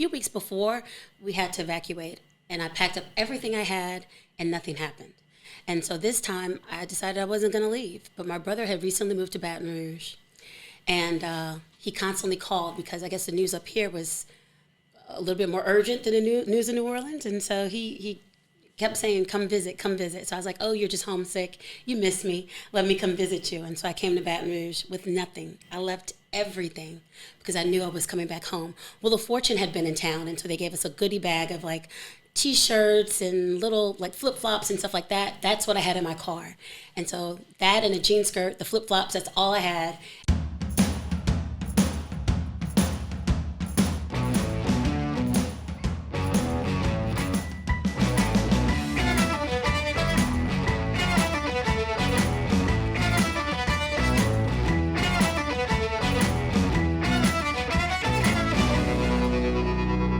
few weeks before, we had to evacuate. And I packed up everything I had, and nothing happened. And so this time, I decided I wasn't going to leave. But my brother had recently moved to Baton Rouge. And he constantly called because I guess the news up here was a little bit more urgent than the news in New Orleans. And so he kept saying, come visit, come visit. So I was like, oh, you're just homesick. You miss me. Let me come visit you. And so I came to Baton Rouge with nothing. I left everything because I knew I was coming back home. Well, the Fortune had been in town, and so they gave us a goodie bag of like T-shirts and little like flip-flops and stuff like that. That's what I had in my car. And so that and a jean skirt, the flip-flops, that's all I had.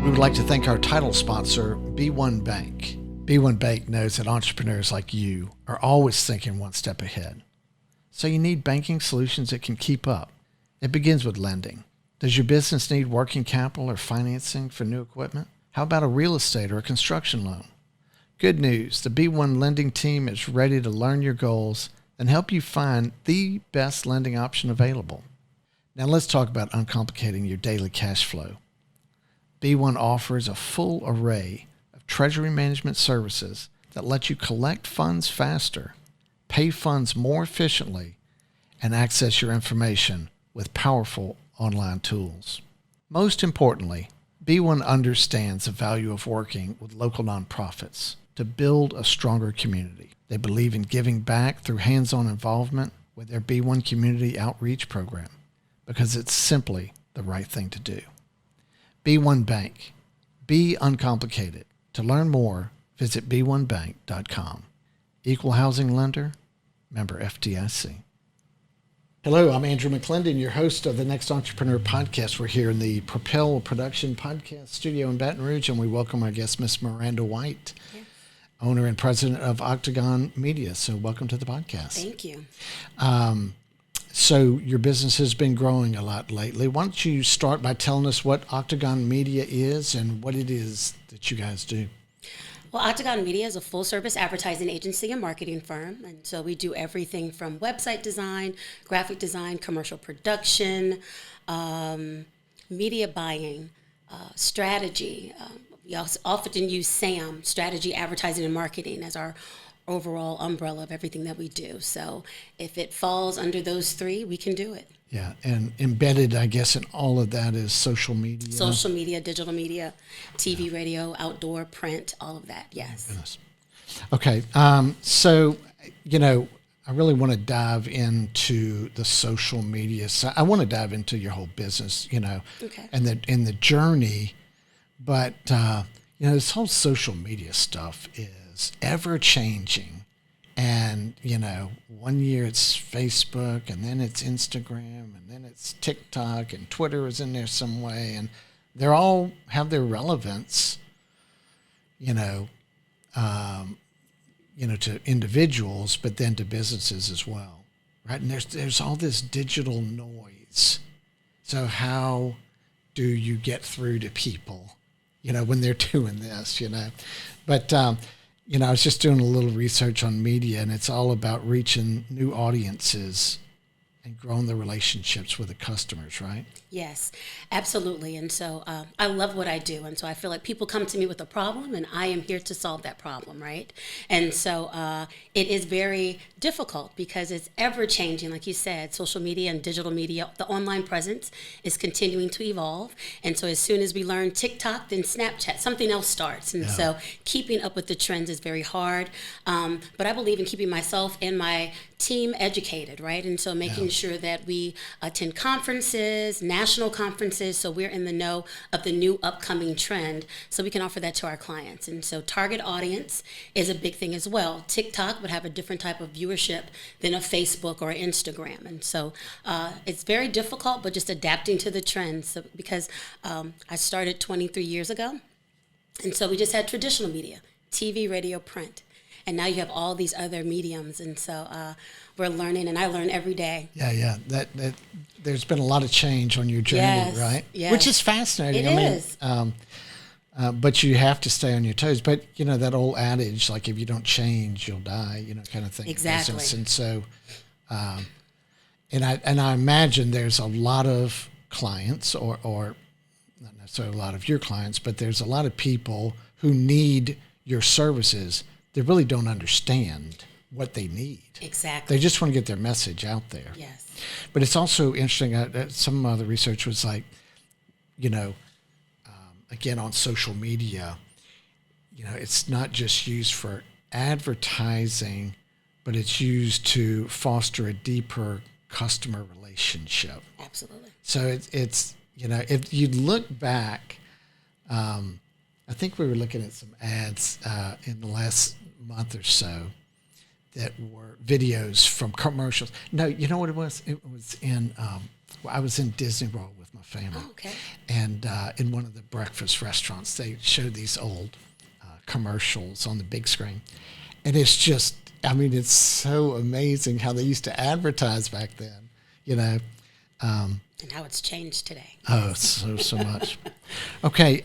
We would like to thank our title sponsor, B1 Bank. B1 Bank knows that entrepreneurs like you are always thinking one step ahead. So you need banking solutions that can keep up. It begins with lending. Does your business need working capital or financing for new equipment? How about a real estate or a construction loan? Good news, the B1 lending team is ready to learn your goals and help you find the best lending option available. Now let's talk about uncomplicating your daily cash flow. B1 offers a full array of treasury management services that let you collect funds faster, pay funds more efficiently, and access your information with powerful online tools. Most importantly, B1 understands the value of working with local nonprofits to build a stronger community. They believe in giving back through hands-on involvement with their B1 Community Outreach Program because it's simply the right thing to do. B1 Bank. Be uncomplicated. To learn more, visit b1bank.com. Equal housing lender, member FDIC. Hello, I'm Andrew McClendon, your host of the Next Entrepreneur Podcast. We're here in the Propel Production Podcast Studio in Baton Rouge, and we welcome our guest, Miss Maranda White, owner and president of Octagon Media. So welcome to the podcast. Thank you. So your business has been growing a lot lately. Why don't you start by telling us what Octagon Media is and what it is that you guys do? Well, Octagon Media is a full-service advertising agency and marketing firm, and so we do everything from website design, graphic design, commercial production, media buying, strategy. We also often use SAM, strategy, advertising, and marketing, as our overall umbrella of everything that we do. So if it falls under those three, we can do it. Yeah, and embedded, I guess, in all of that is social media. Social media, digital media, TV, radio, outdoor, print, all of that, yes. Goodness. Okay, so, I really want to dive into the social media side. I want to dive into your whole business, Okay. and the journey. But, this whole social media stuff is ever changing. And, 1 year it's Facebook, and then it's Instagram, and then it's TikTok, and Twitter is in there some way. And they all have their relevance, to individuals, but then to businesses as well, right? And there's all this digital noise. So how do you get through to people, when they're doing this, But, I was just doing a little research on media, and it's all about reaching new audiences and growing the relationships with the customers, right? Yes, absolutely. And so I love what I do. And so I feel like people come to me with a problem, and I am here to solve that problem, right? And so it is very difficult because it's ever changing. Like you said, social media and digital media, the online presence is continuing to evolve. And so as soon as we learn TikTok, then Snapchat, something else starts. And so keeping up with the trends is very hard. But I believe in keeping myself and my team educated, right? And so making sure that we attend conferences, national conferences, so we're in the know of the new upcoming trend, so we can offer that to our clients. And so target audience is a big thing as well. TikTok would have a different type of viewership than a Facebook or Instagram. And so it's very difficult, but just adapting to the trends. So, because I started 23 years ago, and so we just had traditional media, TV, radio, print. And now you have all these other mediums. And so we're learning, and I learn every day. Yeah. That there's been a lot of change on your journey, Yes, right? yes. Which is fascinating. It is. But you have to stay on your toes. But, that old adage, like if you don't change, you'll die, kind of thing. Exactly. And so, and I imagine there's a lot of clients or not necessarily a lot of your clients, but there's a lot of people who need your services. They really don't understand what they need. Exactly. They just want to get their message out there. Yes. But it's also interesting. Some of the research was like, again, on social media, it's not just used for advertising, but it's used to foster a deeper customer relationship. Absolutely. So it's if you look back, I think we were looking at some ads in the last month or so that were videos from commercials. No, you know what it was? It was in, I was in Disney World with my family. Oh, okay. And in one of the breakfast restaurants, they showed these old commercials on the big screen. And it's just, it's so amazing how they used to advertise back then, And how it's changed today. Oh, so much. Okay.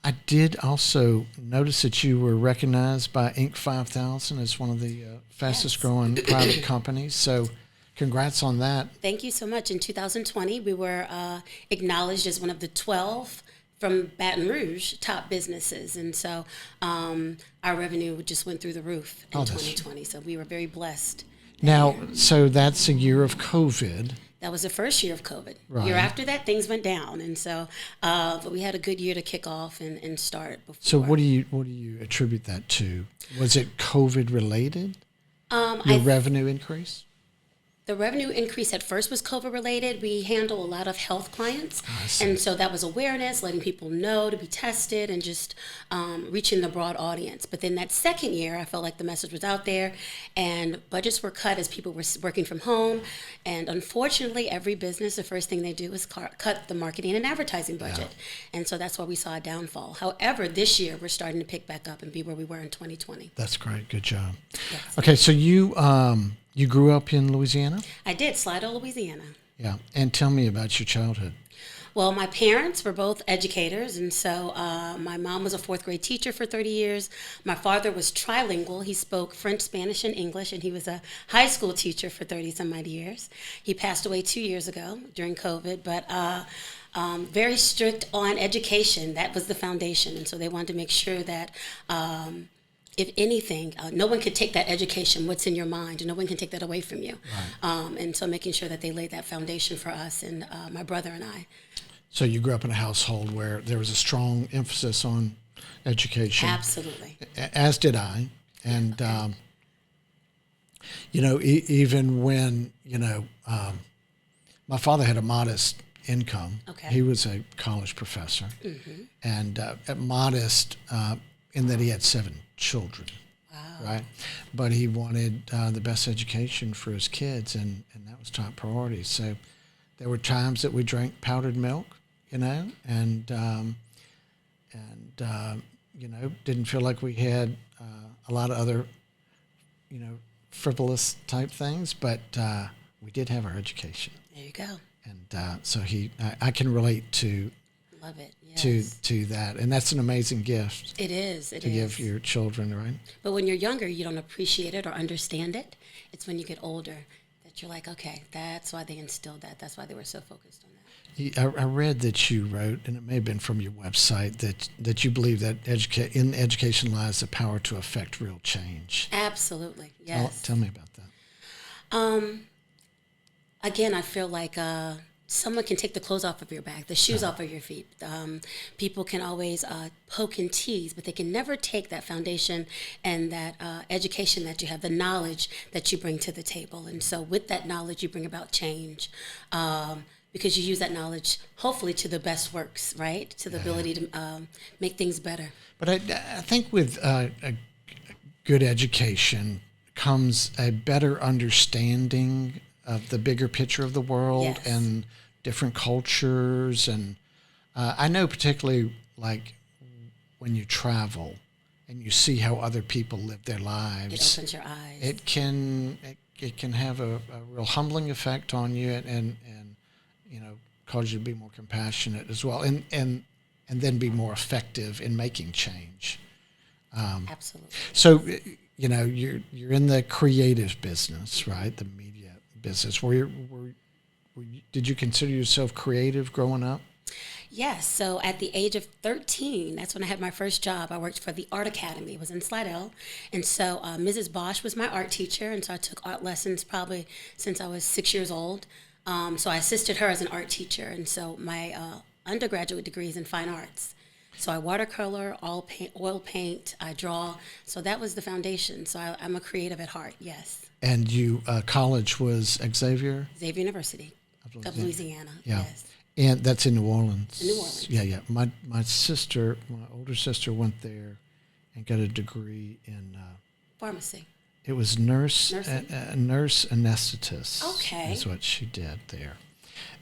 I did also notice that you were recognized by Inc. 5000 as one of the fastest growing private companies. So congrats on that. Thank you so much. In 2020, we were acknowledged as one of the 12 from Baton Rouge top businesses. And so our revenue just went through the roof in 2020. So we were very blessed. Now, so that's a year of COVID. That was the first year of COVID. Right. Year after that, things went down, and so but we had a good year to kick off and start. Before. So what do you attribute that to? Was it COVID related? Your revenue increase? The revenue increase at first was COVID related. We handle a lot of health clients. And so that was awareness, letting people know to be tested and just reaching the broad audience. But then that second year, I felt like the message was out there and budgets were cut as people were working from home. And unfortunately, every business, the first thing they do is cut the marketing and advertising budget. Yeah. And so that's why we saw a downfall. However, this year, we're starting to pick back up and be where we were in 2020. That's great. Good job. Yes. Okay, so you grew up in Louisiana? I did, Slidell, Louisiana. Yeah, and tell me about your childhood. Well, my parents were both educators, and so my mom was a fourth grade teacher for 30 years. My father was trilingual. He spoke French, Spanish, and English, and he was a high school teacher for 30-some-odd years. He passed away 2 years ago during COVID, but very strict on education. That was the foundation, and so they wanted to make sure that if anything, no one could take that education, what's in your mind, and no one can take that away from you. Right. And so making sure that they laid that foundation for us and my brother and I. So you grew up in a household where there was a strong emphasis on education. Absolutely. As did I. And, even when, my father had a modest income. Okay. He was a college professor. Mm-hmm. And modest in that he had 7 children. Wow. Right? But he wanted the best education for his kids, and that was top priority. So there were times that we drank powdered milk, and didn't feel like we had a lot of other, frivolous type things, but we did have our education. There you go. And so I can relate to. Love it. Yes. To that, and that's an amazing gift. It is. To give your children, right? But when you're younger, you don't appreciate it or understand it. It's when you get older that you're like, okay, that's why they instilled that. That's why they were so focused on that. I read that you wrote, and it may have been from your website, that you believe that in education lies the power to affect real change. Absolutely, yes. Tell me about that. Again, I feel like someone can take the clothes off of your back, the shoes off of your feet. People can always poke and tease, but they can never take that foundation and that education that you have, the knowledge that you bring to the table. And so with that knowledge, you bring about change. Because you use that knowledge, hopefully, to the best works, right? To the ability to make things better. But I think with a good education comes a better understanding of the bigger picture of the world. Yes. And different cultures. And I know particularly like when you travel and you see how other people live their It lives, opens your eyes. it can have a real humbling effect on you, and cause you to be more compassionate as well, and then be more effective in making change. Absolutely. So, you're in the creative business, right? The media business. Did you consider yourself creative growing up? Yes. So at the age of 13, that's when I had my first job. I worked for the Art Academy. It was in Slidell. And so Mrs. Bosch was my art teacher. And so I took art lessons probably since I was 6 years old. So I assisted her as an art teacher. And so my undergraduate degree is in fine arts. So I watercolor, oil paint, I draw. So that was the foundation. So I'm a creative at heart, yes. And you, college was Xavier University of Louisiana, Yeah. yes. And that's in New Orleans. In New Orleans. Yeah. My older sister went there and got a degree in Pharmacy. it was nurse Nursing? nurse anesthetist. Okay. Is what she did there,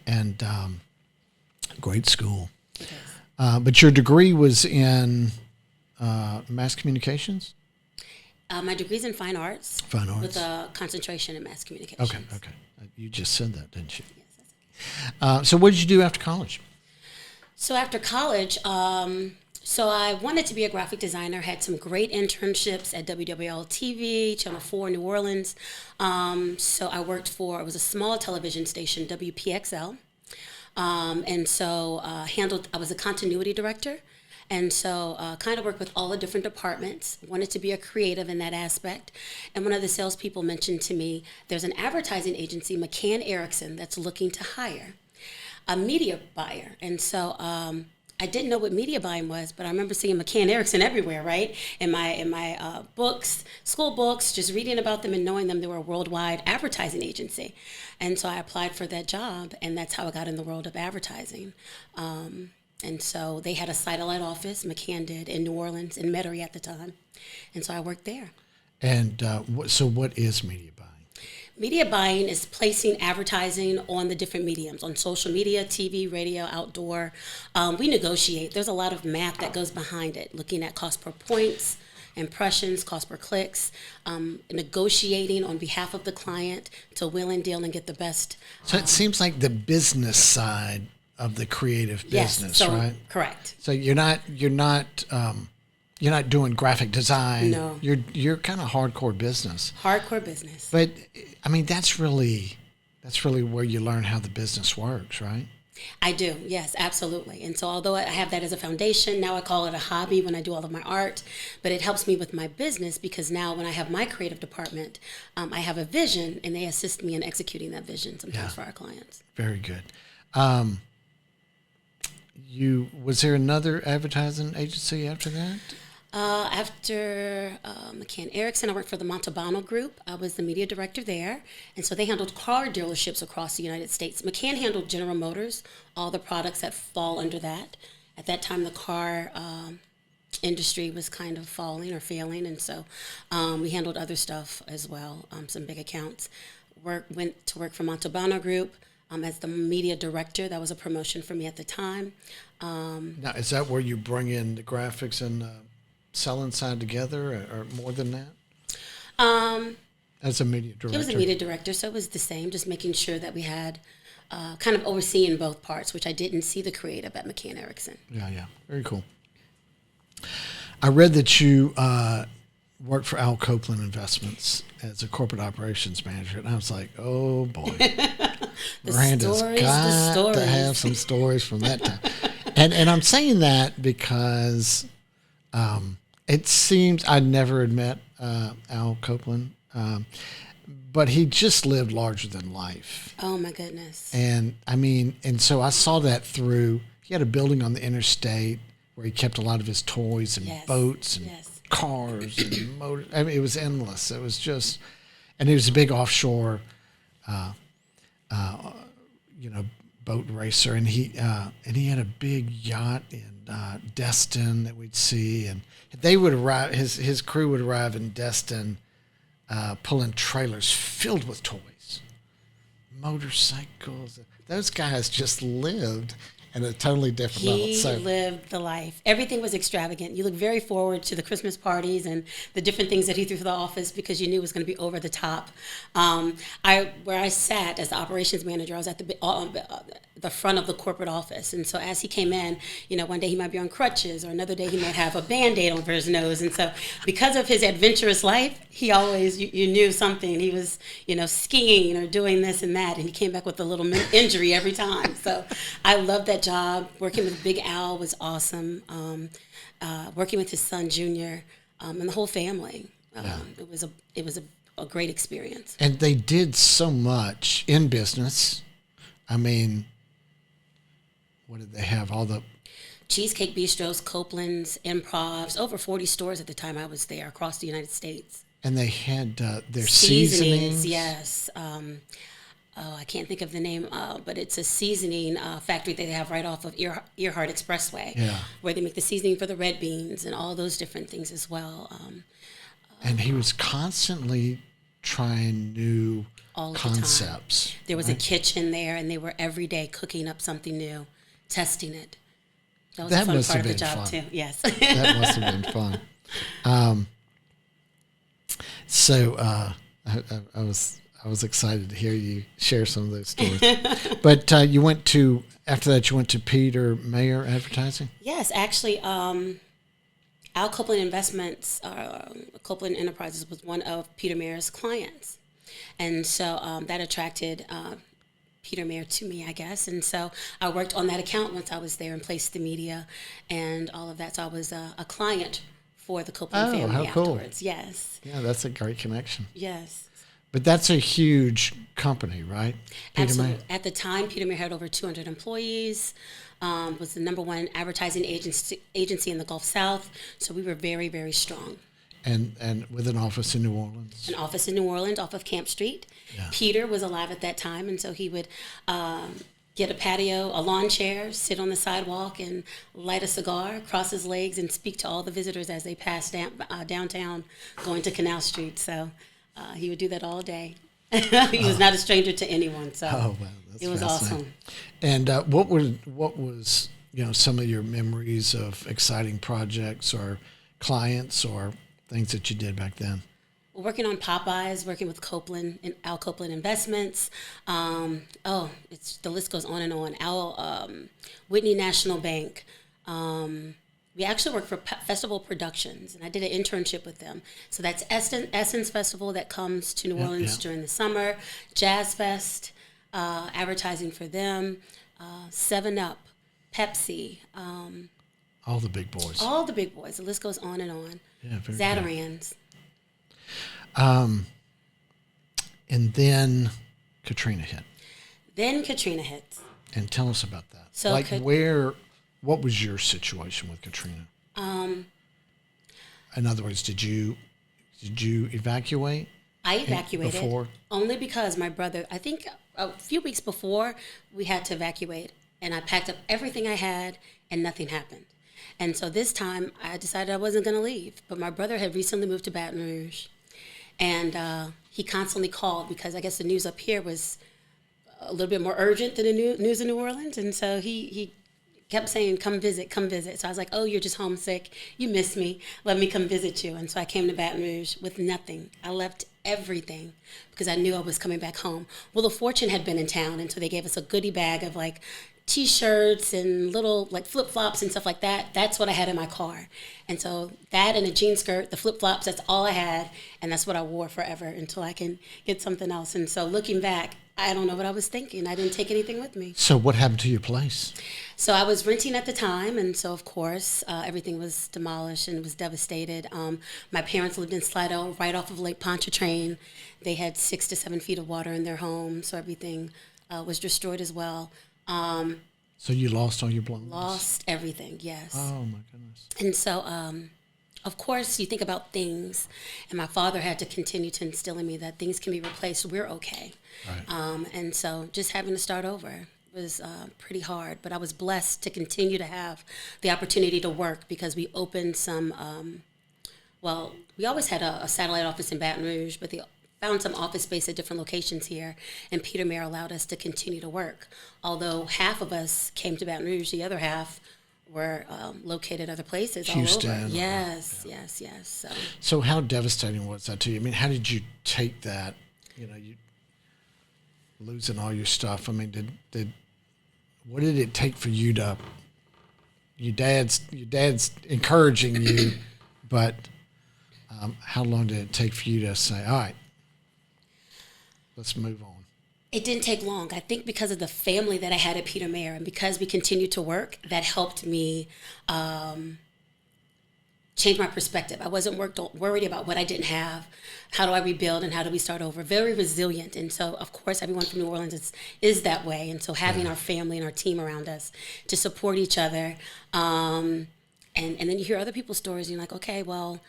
and great school. It is. But your degree was in mass communications. My degree's in fine arts. Fine arts. With a concentration in mass communications. Okay. You just said that, didn't you? Yes, that's So what did you do after college? So after college, so I wanted to be a graphic designer, had some great internships at W.W.H.W, Channel 4, New Orleans. So I worked for, it was a small television station, WPXL. And so I was a continuity director. And so kind of worked with all the different departments, wanted to be a creative in that aspect. And one of the salespeople mentioned to me, there's an advertising agency, McCann Erickson, that's looking to hire a media buyer. And so I didn't know what media buying was, but I remember seeing McCann Erickson everywhere, right? In my books, school books, just reading about them and knowing them. They were a worldwide advertising agency. And so I applied for that job, and that's how I got in the world of advertising. And so they had a satellite office, McCann did, in New Orleans, in Metairie at the time. And so I worked there. And so what is media buying? Media buying is placing advertising on the different mediums, on social media, TV, radio, outdoor. We negotiate. There's a lot of math that goes behind it, looking at cost per points, impressions, cost per clicks, negotiating on behalf of the client to will and deal and get the best. So it seems like the business side of the creative business, right? Correct. So you're not doing graphic design. No. You're kind of hardcore business. Hardcore business. But I mean, that's really where you learn how the business works, right? I do, yes, absolutely. And so although I have that as a foundation, now I call it a hobby when I do all of my art, but it helps me with my business because now when I have my creative department, I have a vision and they assist me in executing that vision sometimes for our clients. Very good. Was there another advertising agency after that? After McCann Erickson, I worked for the Montalbano Group. I was the media director there. And so they handled car dealerships across the United States. McCann handled General Motors, all the products that fall under that. At that time, the car industry was kind of falling or failing. And so we handled other stuff as well, some big accounts. Went to work for Montalbano Group as the media director. That was a promotion for me at the time. Now, is that where you bring in the graphics and selling side together, or more than that? As a media director? It was a media director, so it was the same, just making sure that we had kind of overseeing both parts, which I didn't see the creative at McCann Erickson. Yeah. Very cool. I read that you worked for Al Copeland Investments as a corporate operations manager, and I was like, oh, boy. Miranda's got to have some stories from that time. And I'm saying that because it seems I'd never had met Al Copeland, but he just lived larger than life. Oh, my goodness. And I mean, and so I saw that through, he had a building on the interstate where he kept a lot of his toys and boats and cars and motors. I mean, it was endless. It was just, and he was a big offshore, boat racer, and he had a big yacht in Destin that we'd see, and they would arrive. His crew would arrive in Destin, pulling trailers filled with toys, motorcycles. Those guys just lived, and a totally different level. He lived the life. Everything was extravagant. You look very forward to the Christmas parties and the different things that he threw for the office because you knew it was going to be over the top. Where I sat as the operations manager, I was at the front of the corporate office. And so as he came in, one day he might be on crutches, or another day he might have a Band-Aid over his nose. And so because of his adventurous life, he always, you knew something. He was, skiing or doing this and that. And he came back with a little injury every time. So I loved that job. Working with Big Al was awesome. Working with his son, Junior, and the whole family. It was a great experience. And they did so much in business. I mean, what did they have? All the Cheesecake Bistros, Copeland's, Improvs, over 40 stores at the time I was there across the United States. And they had their seasonings. Yes. I can't think of the name, but it's a seasoning factory that they have right off of Earhart Expressway, where they make the seasoning for the red beans and all those different things as well. And he was constantly trying new concepts. The there was a kitchen there, and they were every day cooking up something new, testing it. That was a fun part of the job, too. Yes. That must have been fun. I was excited to hear you share some of those stories. But after that, you went to Peter Mayer Advertising? Yes, actually, Al Copeland Investments, Copeland Enterprises was one of Peter Mayer's clients. And so that attracted Peter Mayer to me, I guess. And so I worked on that account once I was there and placed the media and all of that. So I was a client for the Copeland family afterwards. Cool. Yes. Yeah, that's a great connection. Yes. But that's a huge company, right? Absolutely. At the time, Peter Mayer had over 200 employees, was the number one advertising agency in the Gulf South. So we were very, very strong. And with an office in New Orleans? An office in New Orleans off of Camp Street. Yeah. Peter was alive at that time, and so he would get a lawn chair, sit on the sidewalk, and light a cigar, cross his legs, and speak to all the visitors as they passed downtown going to Canal Street. So he would do that all day. He was not a stranger to anyone, so it was awesome. And what was some of your memories of exciting projects or clients or things that you did back then? Working on Popeyes, working with Copeland and Al Copeland Investments. The list goes on and on. Whitney National Bank. We actually worked for Festival Productions, and I did an internship with them. So that's Essence Festival that comes to New Orleans during the summer. Jazz Fest, advertising for them. 7-Up, Pepsi. All the big boys. All the big boys. The list goes on and on. Yeah, very Zatarans. And then Katrina hit. And tell us about that. So what was your situation with Katrina? In other words, did you evacuate? I evacuated before? Only because my brother, I think a few weeks before, we had to evacuate. And I packed up everything I had, and nothing happened. And so this time, I decided I wasn't going to leave. But my brother had recently moved to Baton Rouge. And he constantly called because I guess the news up here was a little bit more urgent than the news in New Orleans. And so he kept saying, come visit. So I was like, oh, you're just homesick. You miss me. Let me come visit you. And so I came to Baton Rouge with nothing. I left everything because I knew I was coming back home. Well, the Fortune had been in town, and so they gave us a goodie bag of T-shirts and little flip-flops and stuff like that. That's what I had in my car. And so that and a jean skirt, the flip-flops, that's all I had. And that's what I wore forever until I can get something else. And so looking back, I don't know what I was thinking. I didn't take anything with me. So what happened to your place? So I was renting at the time. And so, of course, everything was demolished and it was devastated. My parents lived in Slido right off of Lake Pontchartrain. They had 6 to 7 feet of water in their home. So everything was destroyed as well. So you lost all your belongings? Lost everything, yes. Oh, my goodness. And so, of course, you think about things, and my father had to continue to instill in me that things can be replaced. We're okay. Right. And so just having to start over was pretty hard. But I was blessed to continue to have the opportunity to work because we opened some, we always had a satellite office in Baton Rouge, but the found some office space at different locations here, and Peter Mayer allowed us to continue to work. Although half of us came to Baton Rouge, the other half were located other places Houston, all over. Yes. So how devastating was that to you? I mean, how did you take that? You know, you losing all your stuff. I mean, what did it take for you to? Your dad's encouraging you, but how long did it take for you to say, all right, let's move on? It didn't take long. I think because of the family that I had at Peter Mayer and because we continued to work, that helped me change my perspective. I wasn't worried about what I didn't have. How do I rebuild and how do we start over? Very resilient. And so, of course, everyone from New Orleans is that way. And so having our family and our team around us to support each other. And then you hear other people's stories and you're like, okay, well,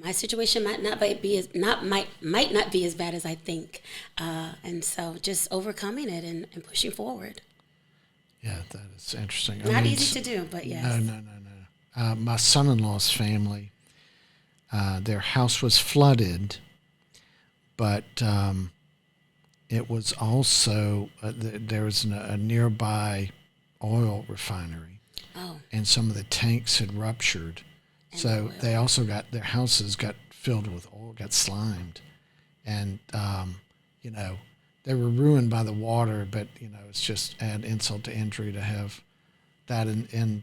my situation might not be as bad as I think. And so just overcoming it and pushing forward. Yeah, that is interesting. Not easy to do, but yes. No. My son-in-law's family, their house was flooded, but it was also, there was a nearby oil refinery. Oh. And some of the tanks had ruptured. So they also their houses got filled with oil, got slimed. And, they were ruined by the water, but, it's just add insult to injury to have that and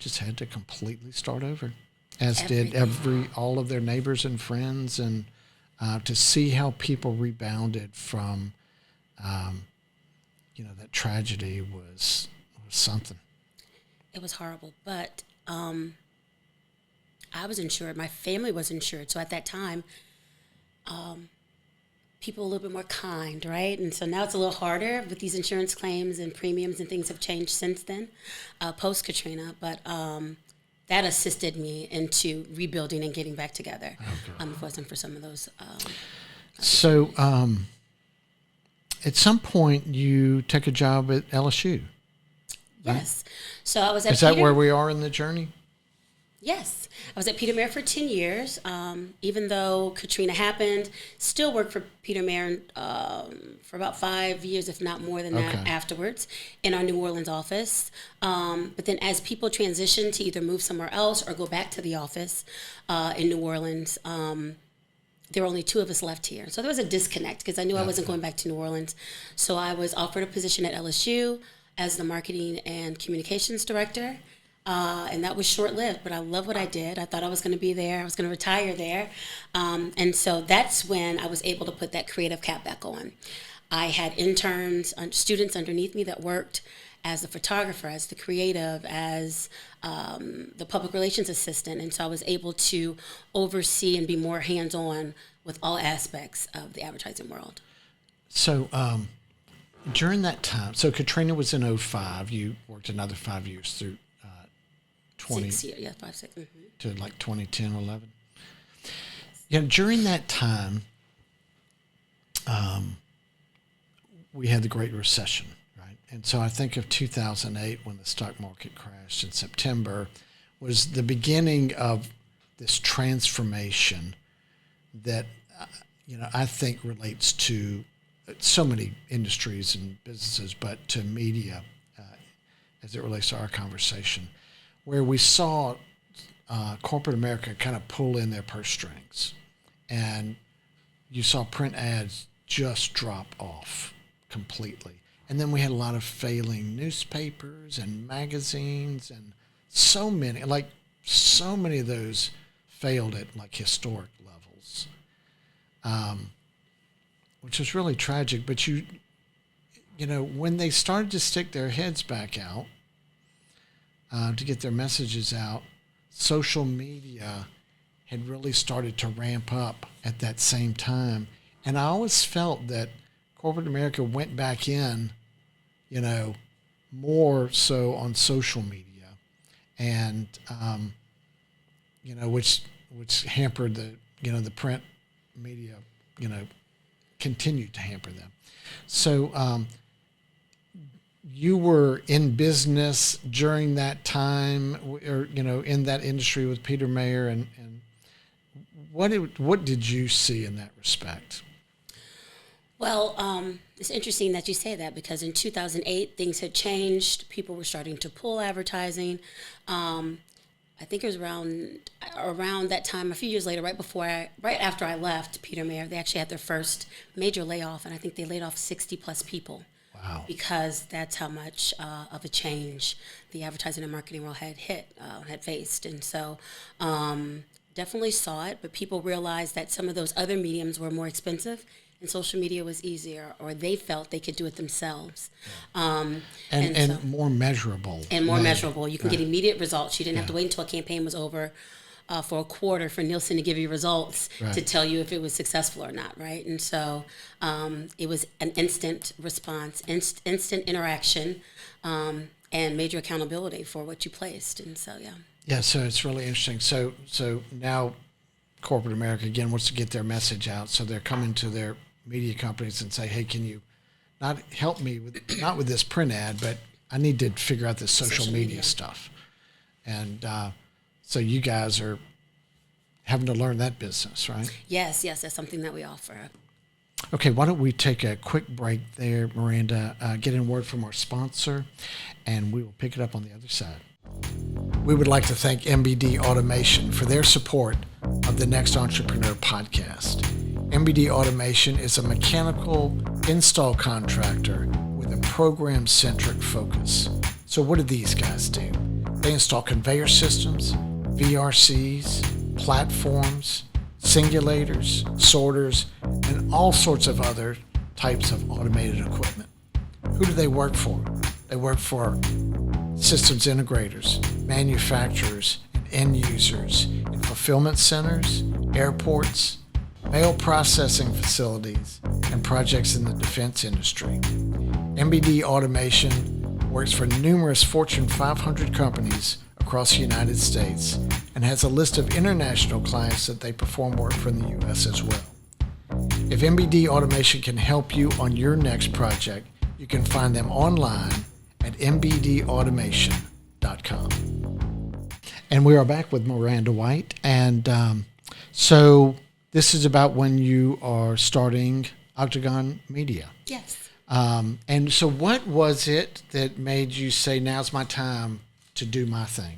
just had to completely start over, as did all of their neighbors and friends. And to see how people rebounded from, that tragedy was something. It was horrible, but I was insured. My family was insured. So at that time, people were a little bit more kind, right? And so now it's a little harder with these insurance claims and premiums and things have changed since then, post-Katrina. But that assisted me into rebuilding and getting back together. If it wasn't for some of those. So at some point, you took a job at LSU. Yes. So I was at Is that where we are in the journey? Yes. I was at Peter Mayer for 10 years. Even though Katrina happened, still worked for Peter Mayer for about 5 years, if not more than that, afterwards in our New Orleans office. But then as people transitioned to either move somewhere else or go back to the office in New Orleans, there were only 2 of us left here. So there was a disconnect because I knew I wasn't going back to New Orleans. So I was offered a position at LSU as the marketing and communications director. And that was short-lived, but I love what I did. I thought I was going to be there. I was going to retire there. And so that's when I was able to put that creative cap back on. I had interns, students underneath me that worked as the photographer, as the creative, as the public relations assistant. And so I was able to oversee and be more hands-on with all aspects of the advertising world. So during that time, so Katrina was in 2005. You worked another 5 years through 6 years, yeah, 5, 6. Mm-hmm. To like 2010, 11. Yeah, during that time, we had the Great Recession, right? And so I think of 2008 when the stock market crashed in September was the beginning of this transformation that, I think relates to so many industries and businesses, but to media as it relates to our conversation, where we saw corporate America kind of pull in their purse strings. And you saw print ads just drop off completely. And then we had a lot of failing newspapers and magazines and so many of those failed at like historic levels, which was really tragic. But when they started to stick their heads back out, to get their messages out, social media had really started to ramp up at that same time. And I always felt that corporate America went back in, more so on social media, and which hampered the print media, continued to hamper them. So you were in business during that time, or in that industry with Peter Mayer, and what did you see in that respect? Well, it's interesting that you say that because in 2008 things had changed. People were starting to pull advertising. I think it was around that time, a few years later, right after I left Peter Mayer, they actually had their first major layoff, and I think they laid off 60 plus people. Wow. Because that's how much of a change the advertising and marketing world had faced, and so definitely saw it. But people realized that some of those other mediums were more expensive, and social media was easier, or they felt they could do it themselves. And more measurable. And more measurable. You can get immediate results. You didn't have to Yeah. wait until a campaign was over for a quarter for Nielsen to give you results Right. to tell you if it was successful or not, right? And so it was an instant response, instant interaction, and major accountability for what you placed. And so, yeah. Yeah, so it's really interesting. So now corporate America again wants to get their message out. So they're coming to their media companies and say, hey, can you not help me not with this print ad, but I need to figure out this social media stuff. And so you guys are having to learn that business, right? Yes, that's something that we offer. Okay, why don't we take a quick break there, Miranda, get in word from our sponsor, and we will pick it up on the other side. We would like to thank MBD Automation for their support of the Next Entrepreneur podcast. MBD Automation is a mechanical install contractor with a program-centric focus. So what do these guys do? They install conveyor systems, VRCs, platforms, singulators, sorters, and all sorts of other types of automated equipment. Who do they work for? They work for systems integrators, manufacturers, and end users in fulfillment centers, airports, mail processing facilities, and projects in the defense industry. MBD Automation works for numerous Fortune 500 companies across the United States and has a list of international clients that they perform work for in the U.S. as well. If MBD Automation can help you on your next project, you can find them online at mbdautomation.com. And we are back with Miranda White. And so this is about when you are starting Octagon Media. Yes. And so what was it that made you say, now's my time to do my thing?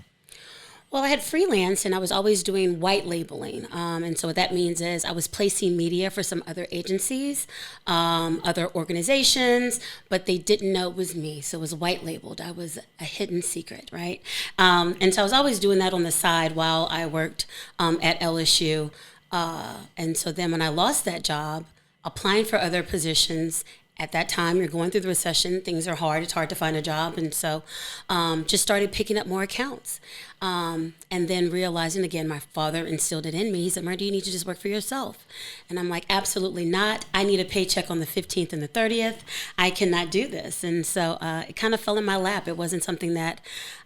Well, I had freelance and I was always doing white labeling. And so what that means is I was placing media for some other agencies, other organizations, but they didn't know it was me. So it was white labeled. I was a hidden secret, right? And so I was always doing that on the side while I worked at LSU. And so then when I lost that job, applying for other positions, at that time, you're going through the recession. Things are hard. It's hard to find a job. And so just started picking up more accounts. And then realizing, again, my father instilled it in me. He said, Maranda, you need to just work for yourself. And I'm like, absolutely not. I need a paycheck on the 15th and the 30th. I cannot do this. And so it kind of fell in my lap. It wasn't something that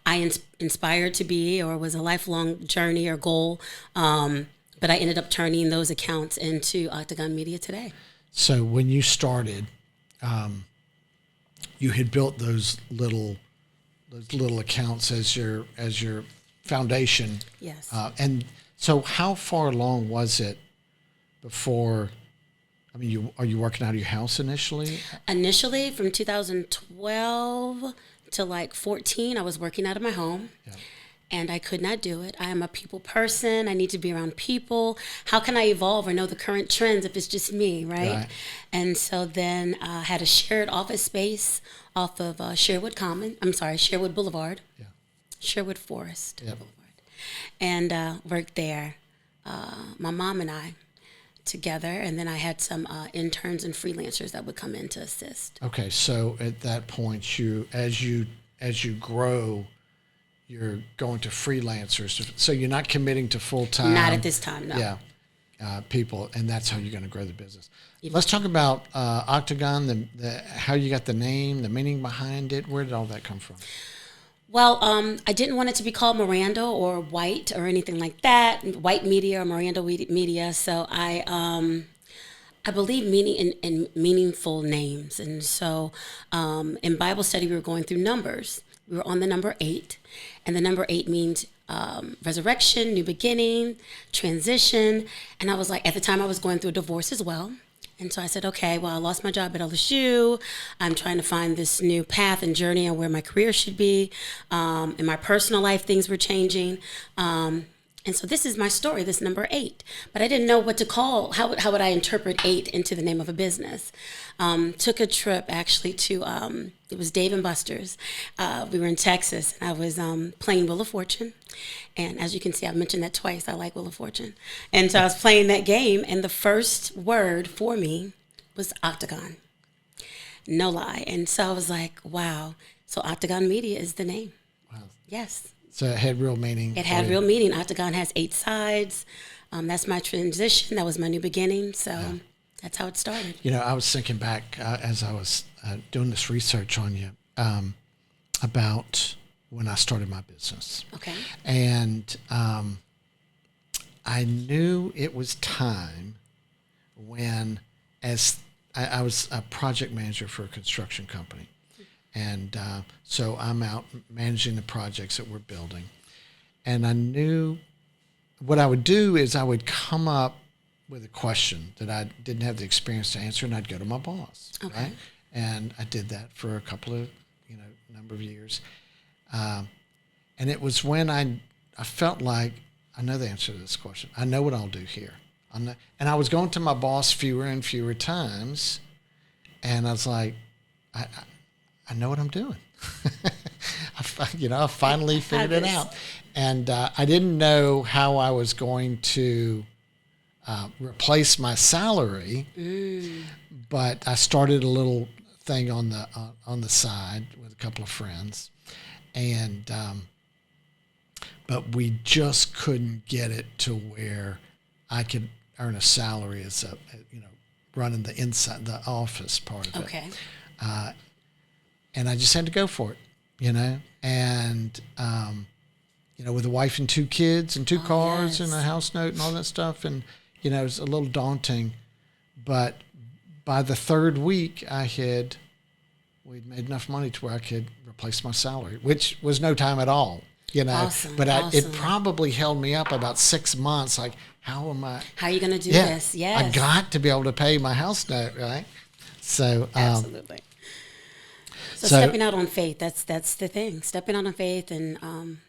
I inspired to be or was a lifelong journey or goal. But I ended up turning those accounts into Octagon Media today. So when you started, you had built those little accounts as your foundation. Yes. And so how far along was it before? I mean, are you working out of your house initially? Initially, from 2012 to like 14, I was working out of my home. Yeah. And I could not do it. I am a people person. I need to be around people. How can I evolve or know the current trends if it's just me, right? And so then I had a shared office space off of Sherwood Boulevard. Yeah. Sherwood Forest Boulevard. And worked there, my mom and I together. And then I had some interns and freelancers that would come in to assist. Okay, so at that point, as you grow, you're going to freelancers. So you're not committing to full-time. Not at this time, no. Yeah, people, and that's how you're going to grow the business. Let's talk about Octagon, how you got the name, the meaning behind it. Where did all that come from? Well, I didn't want it to be called Miranda or White or anything like that, White Media or Miranda Media. So I believe in meaningful names. And so in Bible study, we were going through numbers. We were on the number 8, and the number 8 means resurrection, new beginning, transition. And I was like, at the time I was going through a divorce as well. And so I said, okay, well, I lost my job at LSU. I'm trying to find this new path and journey on where my career should be. In my personal life, things were changing. And so this is my story, this number 8. But I didn't know what to call, how would I interpret 8 into the name of a business? Took a trip actually to, it was Dave & Buster's. We were in Texas, and I was playing Wheel of Fortune. And as you can see, I've mentioned that twice. I like Wheel of Fortune. And so I was playing that game, and the first word for me was Octagon. No lie. And so I was like, wow. So Octagon Media is the name. Wow. Yes. So it had real meaning. It had real meaning. Octagon has 8 sides. That's my transition. That was my new beginning. So that's how it started. You know, I was thinking back as I was doing this research on you about when I started my business. Okay. And I knew it was time when, as I was a project manager for a construction company. And so I'm out managing the projects that we're building. And I knew what I would do is I would come up with a question that I didn't have the experience to answer, and I'd go to my boss. Okay. Right? And I did that for a couple of, number of years. And it was when I felt like, I know the answer to this question. I know what I'll do here. And I was going to my boss fewer and fewer times, and I was like, I know what I'm doing. I finally figured it out. And I didn't know how I was going to replace my salary, but I started a little thing on the side with a couple of friends, and but we just couldn't get it to where I could earn a salary as running the inside the office part of it. Okay. And I just had to go for it, and, with a wife and 2 kids and 2 cars and a house note and all that stuff. And, it was a little daunting, but by the 3rd week we'd made enough money to where I could replace my salary, which was no time at all, Awesome, but awesome. It probably held me up about 6 months. Like, how are you going to do this? Yes. I got to be able to pay my house note, right? So, absolutely. So stepping out on faith, that's the thing. Stepping out on faith, and I'm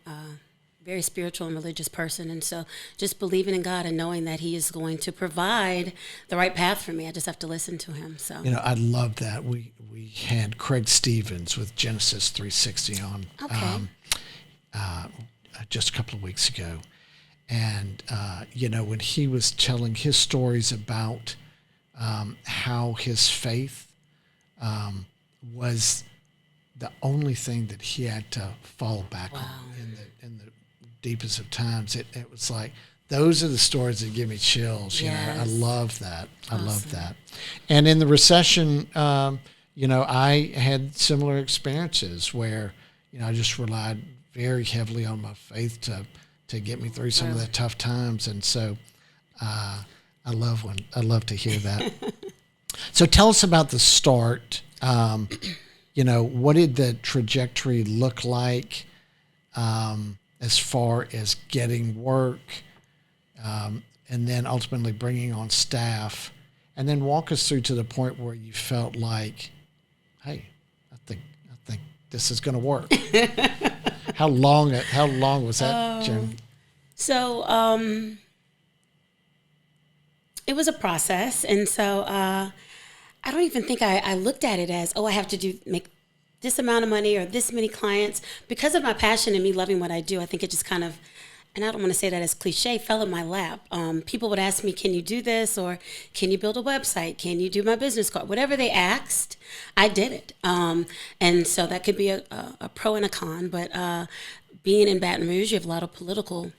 a very spiritual and religious person, and so just believing in God and knowing that He is going to provide the right path for me. I just have to listen to Him. So I love that. We had Craig Stevens with Genesis 360 on just a couple of weeks ago, and when he was telling his stories about how his faith was the only thing that he had to fall back on in the deepest of times. It was like, those are the stories that give me chills. Yes. I love that. Awesome. I love that. And in the recession, I had similar experiences where, I just relied very heavily on my faith to get me through some of the tough times. And so I love to hear that. So tell us about the start. What did the trajectory look like as far as getting work, and then ultimately bringing on staff, and then walk us through to the point where you felt like, hey, I think this is going to work. How long was that journey? So it was a process, and so I don't even think I looked at it as, I have to make this amount of money or this many clients. Because of my passion and me loving what I do, I think it just kind of, and I don't want to say that as cliche, fell in my lap. People would ask me, can you do this? Or can you build a website? Can you do my business card? Whatever they asked, I did it. And so that could be a pro and a con. But being in Baton Rouge, you have a lot of political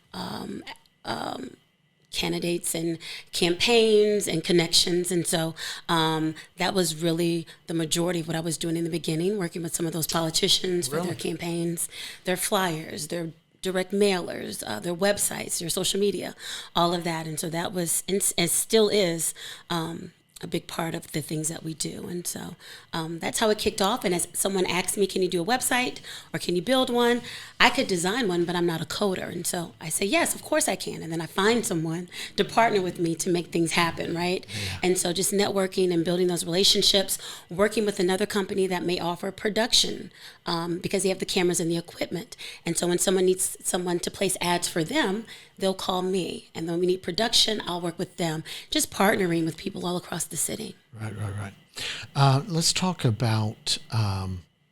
candidates and campaigns and connections. And so that was really the majority of what I was doing in the beginning, working with some of those politicians for their campaigns, their flyers, their direct mailers, their websites, their social media, all of that. And so that was, and still is, a big part of the things that we do. And so that's how it kicked off. And as someone asked me, can you do a website or can you build one? I could design one, but I'm not a coder. And so I say, yes, of course I can. And then I find someone to partner with me to make things happen, right? Yeah. And so just networking and building those relationships, working with another company that may offer production because they have the cameras and the equipment. And so when someone needs someone to place ads for them, they'll call me. And then we need production, I'll work with them. Just partnering with people all across the city. Right. Let's talk about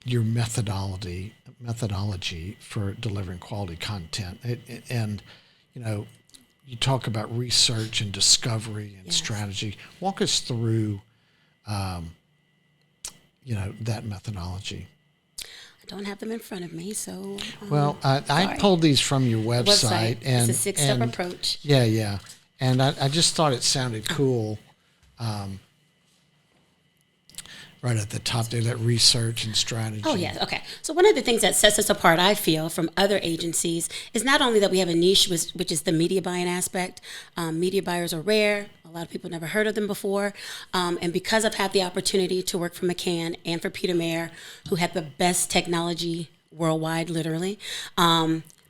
your methodology for delivering quality content. And, you know, you talk about research and discovery and strategy. Walk us through, that methodology. I don't have them in front of me, so. Well, I pulled these from your website. And it's a 6-step approach. Yeah. And I just thought it sounded cool. Right at the top there, that research and strategy. Oh, yes. Okay. So one of the things that sets us apart, I feel, from other agencies is not only that we have a niche, which is the media buying aspect. Media buyers are rare. A lot of people never heard of them before. And because I've had the opportunity to work for McCann and for Peter Mayer, who had the best technology worldwide, literally,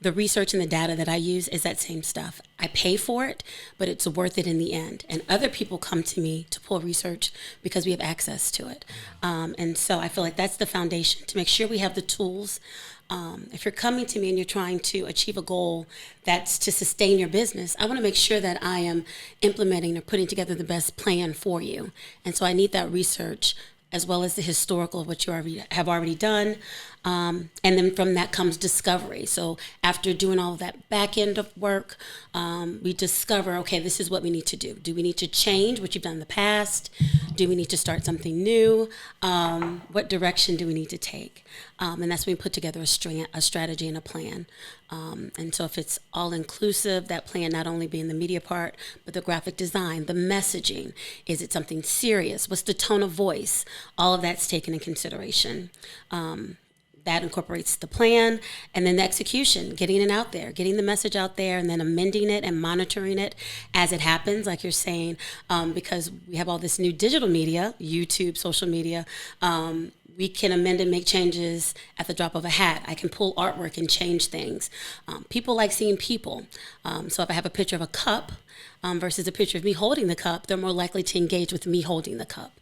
the research and the data that I use is that same stuff. I pay for it, but it's worth it in the end. And other people come to me to pull research because we have access to it. And so I feel like that's the foundation to make sure we have the tools. If you're coming to me and you're trying to achieve a goal that's to sustain your business, I want to make sure that I am implementing or putting together the best plan for you. And so I need that research as well as the historical of what you have already done. And then from that comes discovery. So after doing all of that back end of work, we discover, okay, this is what we need to do. Do we need to change what you've done in the past? Do we need to start something new? What direction do we need to take? And that's when we put together a strategy and a plan. And so if it's all inclusive, that plan not only being the media part, but the graphic design, the messaging. Is it something serious? What's the tone of voice? All of that's taken in consideration. That incorporates the plan and then the execution, getting it out there, getting the message out there, and then amending it and monitoring it as it happens, like you're saying, because we have all this new digital media, YouTube, social media. We can amend and make changes at the drop of a hat. I can pull artwork and change things. People like seeing people. So if I have a picture of a cup versus a picture of me holding the cup, they're more likely to engage with me holding the cup.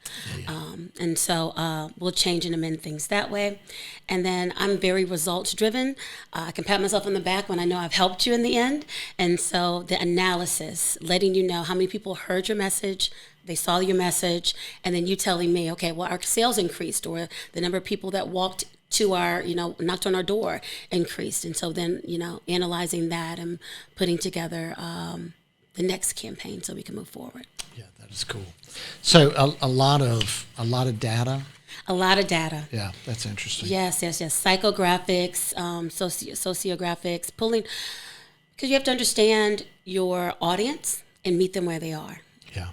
And so we'll change and amend things that way. And then I'm very results driven. I can pat myself on the back when I know I've helped you in the end. And so the analysis, letting you know how many people heard your message, they saw your message, and then you telling me, okay, well, our sales increased, or the number of people that walked to our, knocked on our door increased. And so then, analyzing that and putting together the next campaign so we can move forward. Yeah, that is cool. So a lot of data. A lot of data. Yeah, that's interesting. Yes. Psychographics, sociographics, pulling, because you have to understand your audience and meet them where they are. Yeah.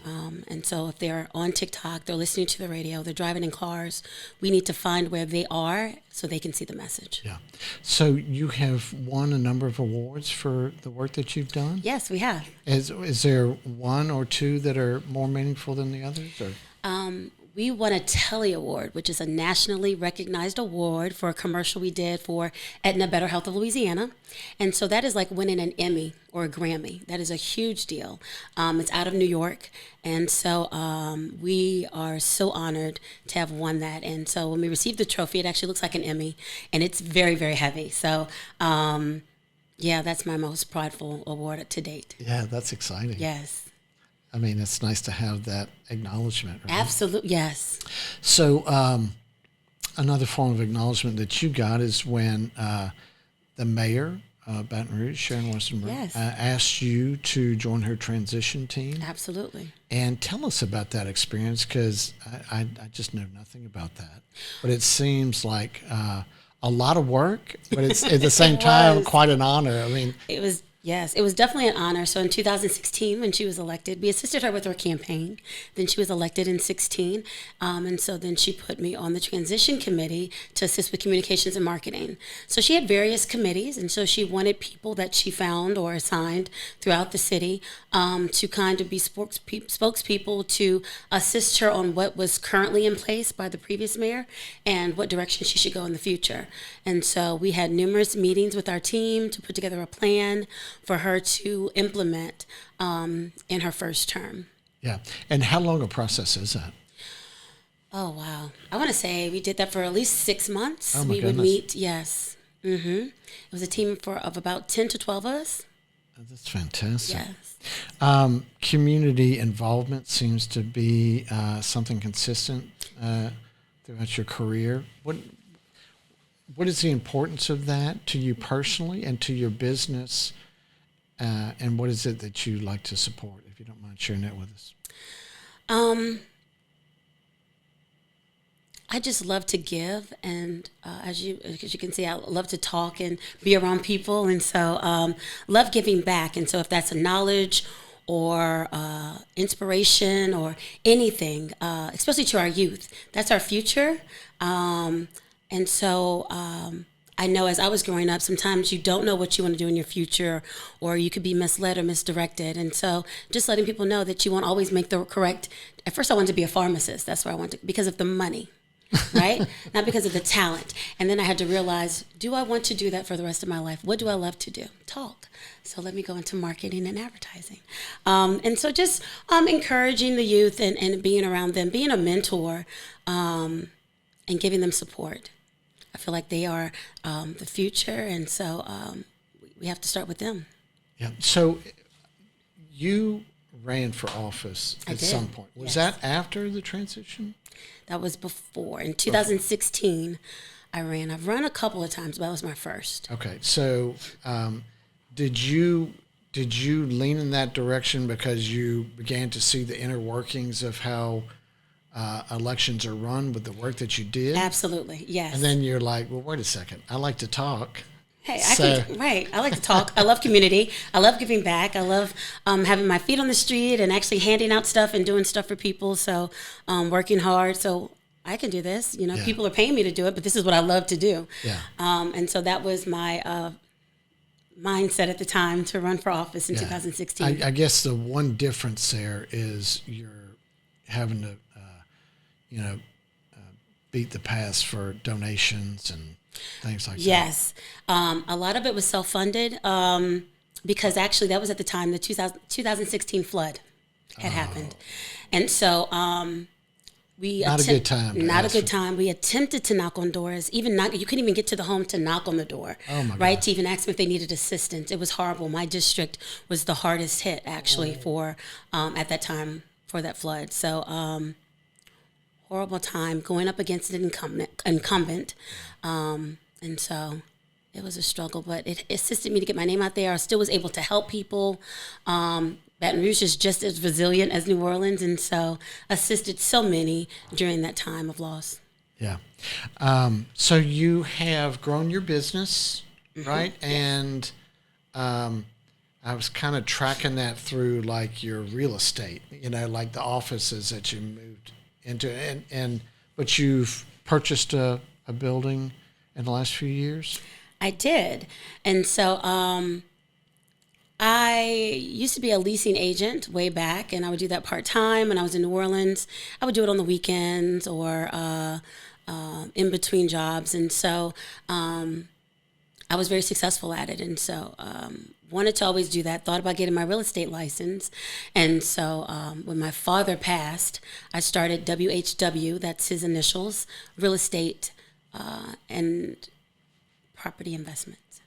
And so if they're on TikTok, they're listening to the radio, they're driving in cars, we need to find where they are so they can see the message. Yeah. So you have won a number of awards for the work that you've done? Yes, we have. Is there one or two that are more meaningful than the others? Or? We won a Telly Award, which is a nationally recognized award for a commercial we did for Aetna Better Health of Louisiana. And so that is like winning an Emmy or a Grammy. That is a huge deal. It's out of New York. And so we are so honored to have won that. And so when we received the trophy, it actually looks like an Emmy, and it's very, very heavy. So that's my most prideful award to date. Yeah, that's exciting. Yes. I mean, it's nice to have that acknowledgement, right? Absolutely, yes. So another form of acknowledgement that you got is when the mayor, Baton Rouge, Sharon Weston, yes, asked you to join her transition team. Absolutely. And tell us about that experience, because I just know nothing about that. But it seems like a lot of work, but it's at the same time quite an honor. I mean, it was Yes, it was definitely an honor. So in 2016, when she was elected, we assisted her with her campaign. Then she was elected in 16. And so then she put me on the transition committee to assist with communications and marketing. So she had various committees. And so she wanted people that she found or assigned throughout the city to kind of be spokespeople to assist her on what was currently in place by the previous mayor and what direction she should go in the future. And so we had numerous meetings with our team to put together a plan for her to implement in her first term. Yeah. And how long a process is that? Oh, wow. I want to say we did that for at least 6 months. Oh, my we goodness. would meet, yes. It was a team of about 10 to 12 of us. Oh, that's fantastic. Yes. Community involvement seems to be something consistent throughout your career. What is the importance of that to you personally and to your business? And what is it that you like to support, if you don't mind sharing that with us? I just love to give, and as you can see, I love to talk and be around people, and so love giving back. And so if that's a knowledge or inspiration or anything, especially to our youth, that's our future. And so I know as I was growing up, sometimes you don't know what you want to do in your future, or you could be misled or misdirected. And so just letting people know that you won't always make the correct. At first I wanted to be a pharmacist. That's where I wanted to, because of the money, right? Not because of the talent. And then I had to realize, do I want to do that for the rest of my life? What do I love to do? Talk. So let me go into marketing and advertising. And so just encouraging the youth and being around them, being a mentor, and giving them support. I feel like they are the future, and so we have to start with them. Yeah. So you ran for office at some point. Was that after the transition? That was before. In 2016, I ran. I've run a couple of times, but that was my first. Okay. So did you lean in that direction because you began to see the inner workings of how elections are run with the work that you did? Absolutely, yes. And then you're like, well, wait a second. I like to talk. Hey, I like to talk. I love community. I love giving back. I love having my feet on the street and actually handing out stuff and doing stuff for people. So working hard. So I can do this. You know, people are paying me to do it, but this is what I love to do. Yeah. And so that was my mindset at the time to run for office in 2016. I guess the one difference there is you're having to beat the past for donations and things like that. Yes. A lot of it was self-funded because actually that was at the time the 2016 flood had happened. And so we... Not a good time. Not a good time. We attempted to knock on doors. You couldn't even get to the home to knock on the door. Oh, my God. Right? To even ask them if they needed assistance. It was horrible. My district was the hardest hit, actually, for at that time for that flood. So... horrible time going up against an incumbent. And so it was a struggle, but it assisted me to get my name out there. I still was able to help people. Baton Rouge is just as resilient as New Orleans, and so assisted so many during that time of loss. Yeah. So you have grown your business, right? Yes. And I was kind of tracking that through like your real estate, like the offices that you moved into, but you've purchased a building in the last few years? I did. And so I used to be a leasing agent way back, and I would do that part-time when I was in New Orleans. I would do it on the weekends or in between jobs. And so I was very successful at it. And so wanted to always do that, thought about getting my real estate license. And so when my father passed, I started W.H.W, that's his initials, real estate and property investments.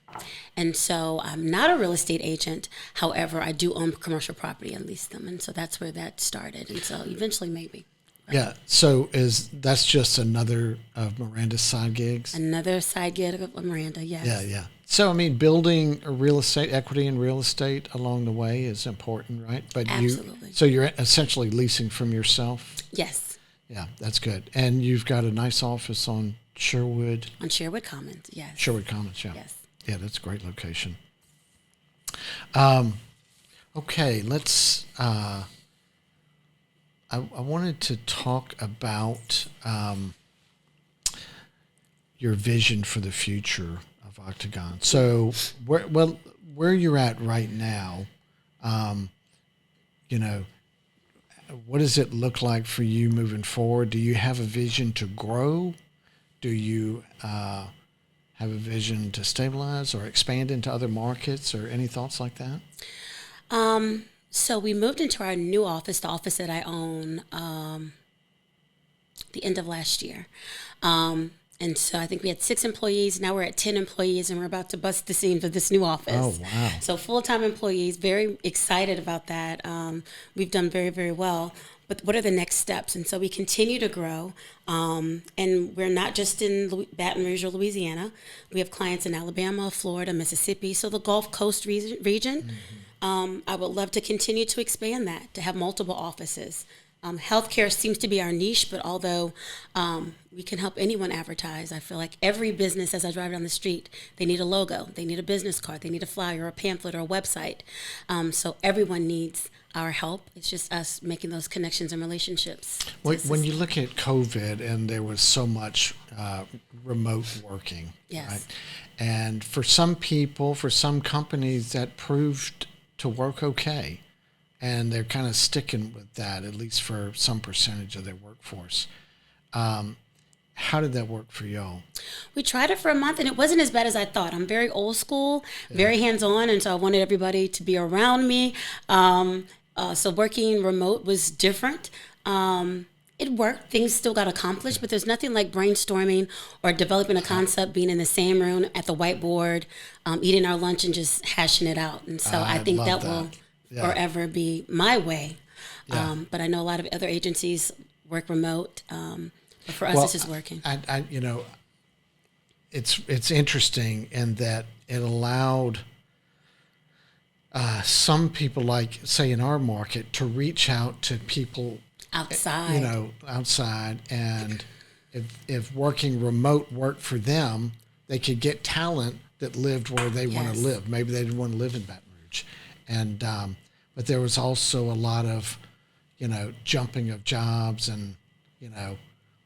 And so I'm not a real estate agent. However, I do own commercial property and lease them. And so that's where that started. And so eventually maybe. Yeah. So that's just another of Miranda's side gigs? Another side gig of Maranda, yes. Yeah. So, I mean, building a real estate, equity in real estate along the way is important, right? But absolutely. So you're essentially leasing from yourself? Yes. Yeah, that's good. And you've got a nice office on Sherwood? On Sherwood Commons, yes. Sherwood Commons, yeah. Yes. Yeah, that's a great location. Okay, let's. I wanted to talk about your vision for the future of Octagon. So, where you're at right now, you know, what does it look like for you moving forward? Do you have a vision to grow? Do you have a vision to stabilize or expand into other markets, or any thoughts like that? So we moved into our new office, the office that I own, the end of last year. And so I think we had 6 employees. Now we're at 10 employees, and we're about to bust the seams of this new office. Oh, wow. So full-time employees, very excited about that. We've done very, very well. But what are the next steps? And so we continue to grow. And we're not just in Baton Rouge or Louisiana. We have clients in Alabama, Florida, Mississippi, so the Gulf Coast region. I would love to continue to expand that, to have multiple offices. Healthcare seems to be our niche, but although we can help anyone advertise, I feel like every business, as I drive down the street, they need a logo, they need a business card, they need a flyer, or a pamphlet, or a website. So everyone needs our help. It's just us making those connections and relationships. When you look at COVID, and there was so much remote working, Yes. right? And for some people, for some companies, that proved to work okay. And they're kind of sticking with that, at least for some percentage of their workforce. How did that work for y'all? We tried it for a month, and it wasn't as bad as I thought. I'm very old school, very hands-on, and so I wanted everybody to be around me. So working remote was different. It worked. Things still got accomplished, but there's nothing like brainstorming or developing a concept, being in the same room at the whiteboard, eating our lunch and just hashing it out. And so I think that will forever be my way. Yeah. But I know a lot of other agencies work remote. But for us, this is working. It's interesting in that it allowed some people, like say in our market, to reach out to people outside, and if working remote worked for them, they could get talent that lived where they want to live. Maybe they didn't want to live in Baton Rouge, and but there was also a lot of jumping of jobs, and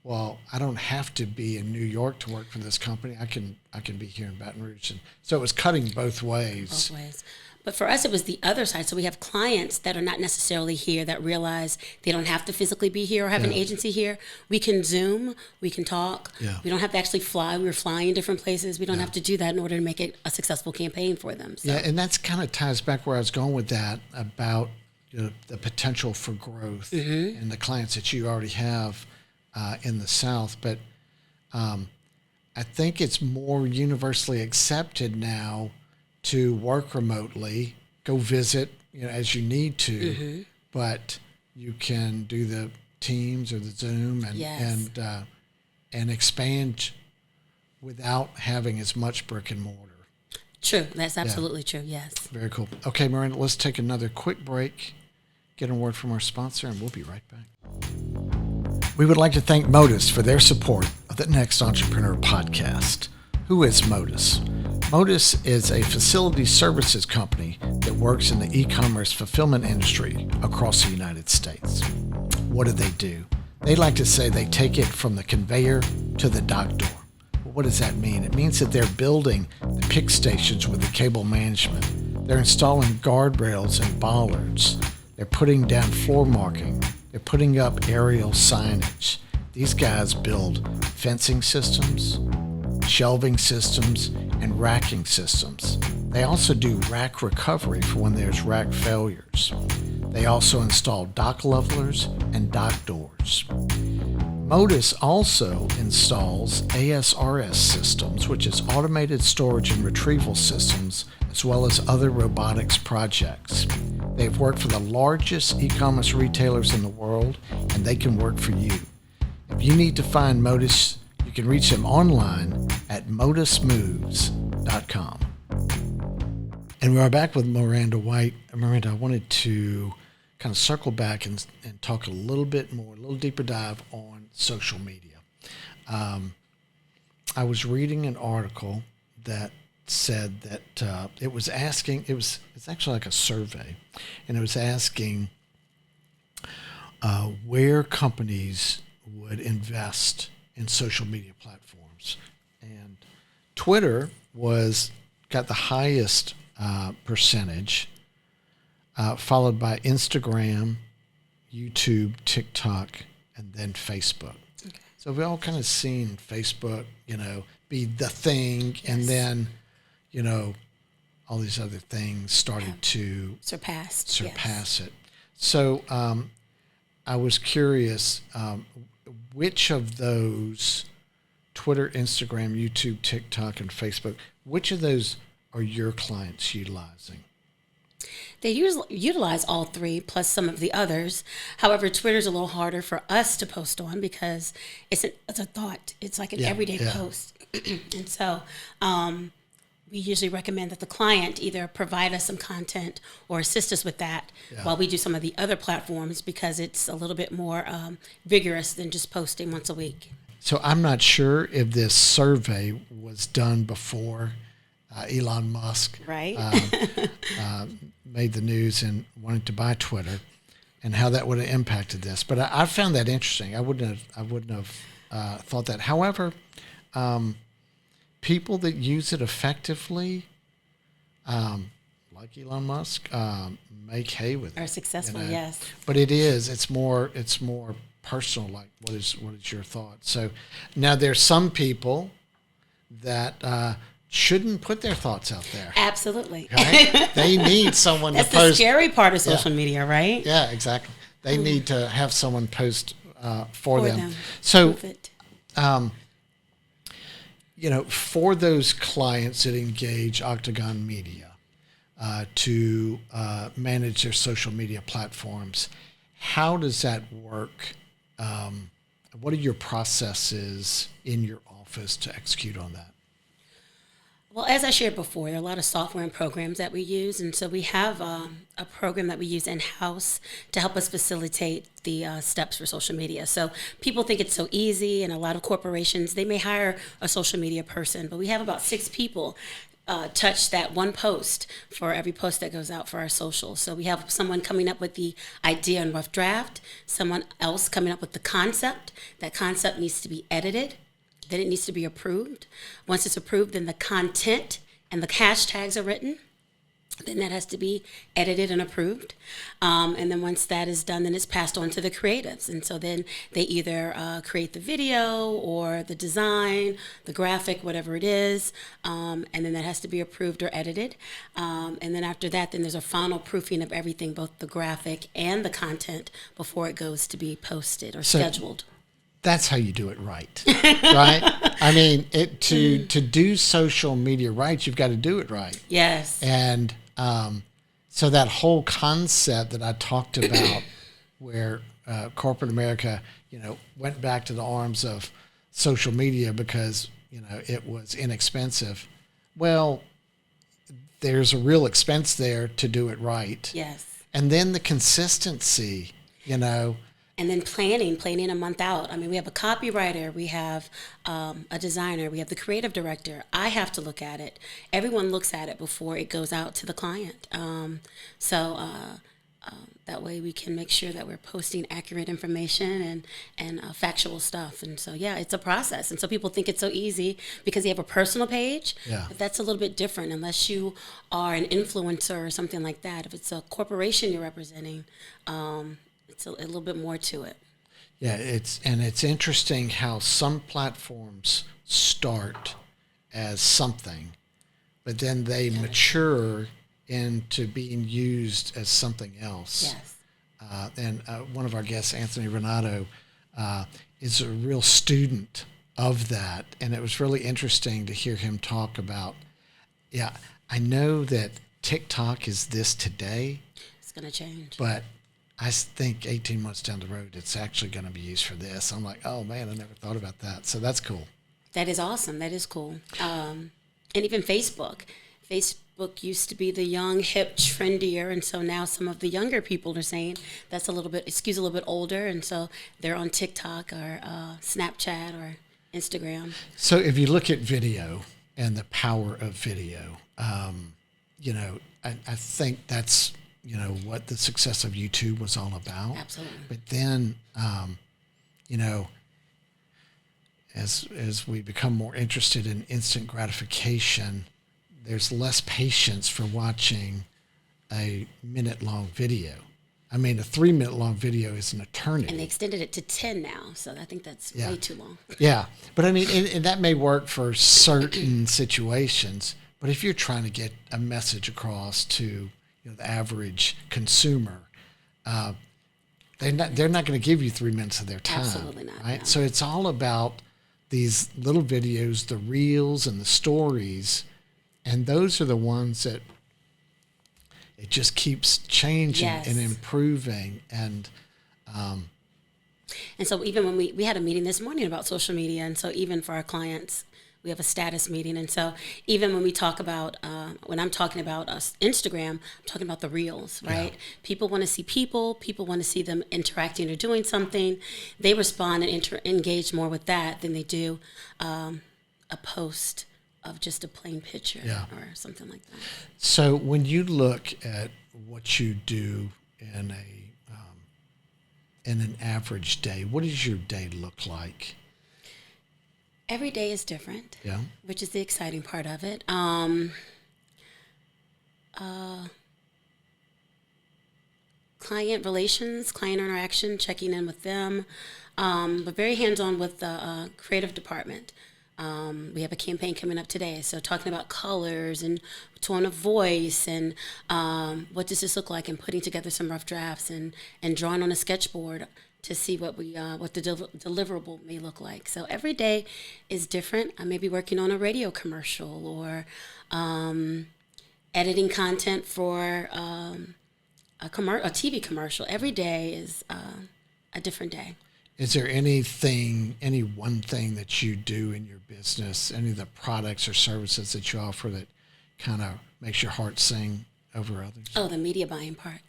well, I don't have to be in New York to work for this company. I can be here in Baton Rouge, and so it was cutting both ways. But for us, it was the other side. So we have clients that are not necessarily here that realize they don't have to physically be here or have an agency here. We can Zoom, we can talk. Yeah. We don't have to actually fly. We're flying different places. We don't have to do that in order to make it a successful campaign for them. So. Yeah, and that's kind of ties back where I was going with that, about the potential for growth and the clients that you already have in the South. But I think it's more universally accepted now to work remotely, go visit as you need to, but you can do the Teams or the Zoom and expand without having as much brick and mortar. True, that's absolutely true. Yes. Very cool. Okay, Miranda, let's take another quick break, get a word from our sponsor, and we'll be right back. We would like to thank Modus for their support of the Next Entrepreneur podcast. Who is Modus? Modus is a facility services company that works in the e-commerce fulfillment industry across the United States. What do? They like to say they take it from the conveyor to the dock door. Well, what does that mean? It means that they're building the pick stations with the cable management. They're installing guardrails and bollards. They're putting down floor marking. They're putting up aerial signage. These guys build fencing systems, shelving systems, and racking systems. They also do rack recovery for when there's rack failures. They also install dock levelers and dock doors. Modus also installs ASRS systems, which is automated storage and retrieval systems, as well as other robotics projects. They've worked for the largest e-commerce retailers in the world, and they can work for you. If you need to find Modus, you can reach them online at modusmoves.com. And we are back with Miranda White. Miranda, I wanted to kind of circle back and talk a little bit more, a little deeper dive on social media. I was reading an article that said that it was asking, it's actually like a survey, and it was asking where companies would invest in social media platforms. And Twitter got the highest percentage, followed by Instagram, YouTube, TikTok, and then Facebook. Okay. So we've all kind of seen Facebook, be the thing, and then, all these other things started to surpass it. So I was curious, which of those, Twitter, Instagram, YouTube, TikTok, and Facebook, which of those are your clients utilizing? They utilize all three plus some of the others. However, Twitter's a little harder for us to post on because it's a thought. It's like an everyday post. And so we usually recommend that the client either provide us some content or assist us with that while we do some of the other platforms, because it's a little bit more vigorous than just posting once a week. So I'm not sure if this survey was done before Elon Musk made the news and wanted to buy Twitter, and how that would have impacted this. But I found that interesting. I wouldn't have thought that. However, people that use it effectively, like Elon Musk, make hay with it. Are successful, yes. But it's more personal. Like, what is your thought? So now there's some people that shouldn't put their thoughts out there. Absolutely. Right? They need someone to post. That's the scary part of social media, right? Yeah, exactly. They need to have someone post for them. So, for those clients that engage Octagon Media to manage their social media platforms, how does that work? What are your processes in your office to execute on that? Well, as I shared before, there are a lot of software and programs that we use, and so we have a program that we use in-house to help us facilitate the steps for social media. So people think it's so easy, and a lot of corporations, they may hire a social media person, but we have about 6 people touch that one post for every post that goes out for our social. So we have someone coming up with the idea and rough draft, someone else coming up with the concept. That concept needs to be edited. Then it needs to be approved. Once it's approved, then the content and the hashtags are written. Then that has to be edited and approved. And then once that is done, then it's passed on to the creatives. And so then they either create the video or the design, the graphic, whatever it is. And then that has to be approved or edited. And then after that, then there's a final proofing of everything, both the graphic and the content, before it goes to be posted or scheduled. That's how you do it right, right? I mean, to do social media right, you've got to do it right. Yes. And so that whole concept that I talked about, where corporate America, went back to the arms of social media because it was inexpensive. Well, there's a real expense there to do it right. Yes. And then the consistency, And then planning a month out. I mean, we have a copywriter, we have a designer, we have the creative director. I have to look at it. Everyone looks at it before it goes out to the client. That way we can make sure that we're posting accurate information and factual stuff. And so, it's a process. And so people think it's so easy because you have a personal page. Yeah. But that's a little bit different unless you are an influencer or something like that. If it's a corporation you're representing, it's a little bit more to it. Yeah, it's interesting how some platforms start as something, but then they mature into being used as something else. Yes. And one of our guests, Anthony Renato, is a real student of that, and it was really interesting to hear him talk about, I know that TikTok is this today. It's going to change. But I think 18 months down the road, it's actually going to be used for this. I'm like, oh, man, I never thought about that. So that's cool. That is awesome. That is cool. And even Facebook. Facebook used to be the young, hip, trendier, and so now some of the younger people are saying that's a little bit older, and so they're on TikTok or Snapchat or Instagram. So if you look at video, and the power of video. I think that's, what the success of YouTube was all about. Absolutely. But then, as we become more interested in instant gratification, there's less patience for watching a minute-long video. I mean, a 3-minute-long video is an eternity. And they extended it to 10 now, so I think that's way too long. Yeah, but I mean, and that may work for certain situations, but if you're trying to get a message across to the average consumer, they're not going to give you 3 minutes of their time. Absolutely not. Right? No. So it's all about these little videos, the reels and the stories, and those are the ones that it just keeps changing and improving. And so even when we had a meeting this morning about social media, and so even for our clients, we have a status meeting. And so even when we talk about, when I'm talking about Instagram, I'm talking about the reels, right? Yeah. People want to see people want to see them interacting or doing something. They respond and engage more with that than they do a post of just a plain picture or something like that. So when you look at what you do in an average day, what does your day look like? Every day is different, which is the exciting part of it. Client relations, client interaction, checking in with them, but very hands-on with the creative department. We have a campaign coming up today, so talking about colors and tone of voice and what does this look like, and putting together some rough drafts and drawing on a sketchboard to see what the deliverable may look like. So every day is different. I may be working on a radio commercial or editing content for a TV commercial. Every day is a different day. Is there any one thing that you do in your business, any of the products or services that you offer that kind of makes your heart sing over others? Oh, the media buying part.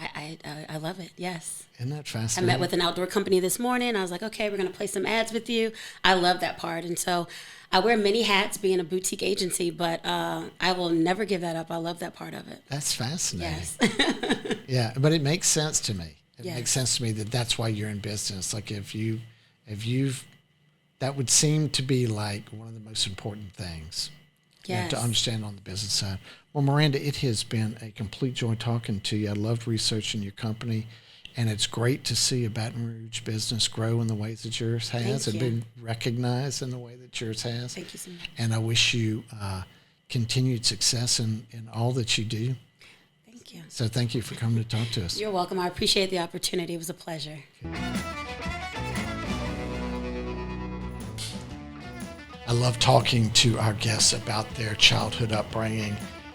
I love it, yes. Isn't that fascinating? I met with an outdoor company this morning. I was like, okay, we're going to play some ads with you. I love that part. And so I wear many hats being a boutique agency, but I will never give that up. I love that part of it. That's fascinating. Yes. Yeah, but it makes sense to me. It makes sense to me that's why you're in business. Like if you've, that would seem to be like one of the most important things to understand on the business side. Well, Maranda, it has been a complete joy talking to you. I loved researching your company, and it's great to see a Baton Rouge business grow in the ways that yours has and been recognized in the way that yours has. Thank you so much. And I wish you continued success in all that you do. Thank you. So thank you for coming to talk to us. You're welcome. I appreciate the opportunity. It was a pleasure. I love talking to our guests about their childhood upbringing.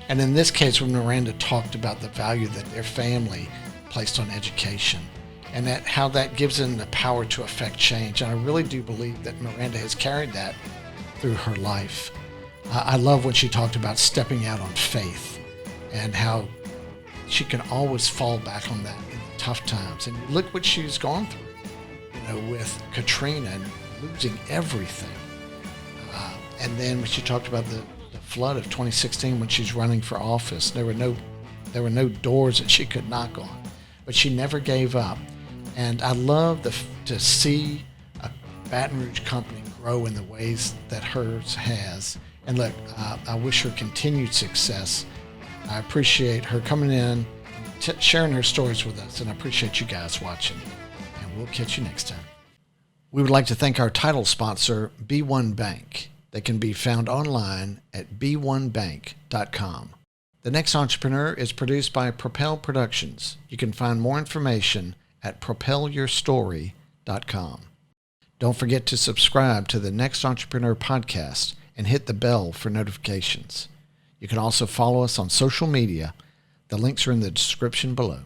And in this case, when Maranda talked about the value that their family placed on education and how that gives them the power to affect change. And I really do believe that Maranda has carried that through her life. I love when she talked about stepping out on faith and how she can always fall back on that in the tough times. And look what she's gone through, with Katrina and losing everything. And then when she talked about the flood of 2016 when she's running for office, there were no doors that she could knock on, but she never gave up. And I love to see a Baton Rouge company grow in the ways that hers has. And look, I wish her continued success. I appreciate her coming in, sharing her stories with us, and I appreciate you guys watching. And we'll catch you next time. We would like to thank our title sponsor, B1 Bank. They can be found online at b1bank.com. The Next Entrepreneur is produced by Propel Productions. You can find more information at propelyourstory.com. Don't forget to subscribe to the Next Entrepreneur podcast and hit the bell for notifications. You can also follow us on social media. The links are in the description below.